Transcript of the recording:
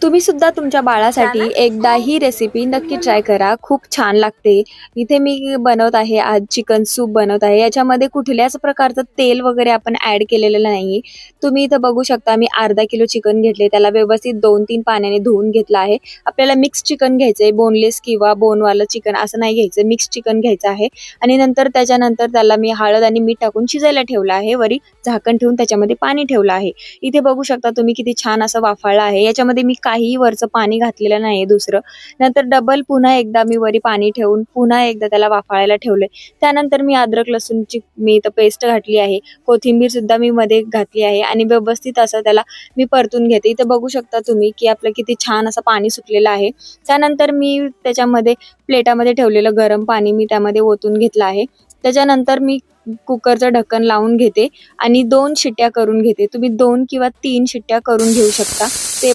तुम्ही सुद्धा तुमच्या बाळासाठी एकदा ही रेसिपी नक्की ट्राय करा. खूप छान लागते. इथे मी बनवत आहे आज चिकन सूप बनवत आहे. याच्यामध्ये कुठल्याच प्रकारचं तेल वगैरे आपण ॲड केलेलं नाही. तुम्ही इथं बघू शकता मी अर्धा किलो चिकन घेतले. त्याला व्यवस्थित 2-3 पाण्याने धुवून घेतलं आहे. आपल्याला मिक्स चिकन घ्यायचंय, बोनलेस किंवा बोनवालं चिकन असं नाही घ्यायचं, मिक्स चिकन घ्यायचं आहे. आणि त्याच्यानंतर त्याला मी हळद आणि मीठ टाकून शिजायला ठेवलं आहे. वरी झाकण ठेवून त्याच्यामध्ये पाणी ठेवलं आहे. इथे बघू शकता तुम्ही किती छान असं वाफाळलं आहे. याच्यामध्ये मी काहीही वरचं पाणी घातलेलं नाही दुसरं. नंतर डबल पुन्हा एकदा मी वरी पाणी ठेवून पुन्हा एकदा त्याला वाफाळायला ठेवले. त्यानंतर मी अद्रक लसूणची मी इथं पेस्ट घातली आहे. कोथिंबीर सुद्धा मी मध्ये घातली आहे आणि व्यवस्थित असं त्याला मी परतून घेते. इथं बघू शकता तुम्ही की आपलं किती छान असं पाणी सुटलेलं आहे. त्यानंतर मी त्याच्यामध्ये प्लेटामध्ये ठेवलेलं गरम पाणी मी त्यामध्ये ओतून घेतलं आहे. त्याच्यानंतर मी कुकरचं ढक्कन लावून घेते आणि 2 शिट्ट्या करून घेते. तुम्ही 2 किंवा 3 शिट्ट्या करून घेऊ शकता. ते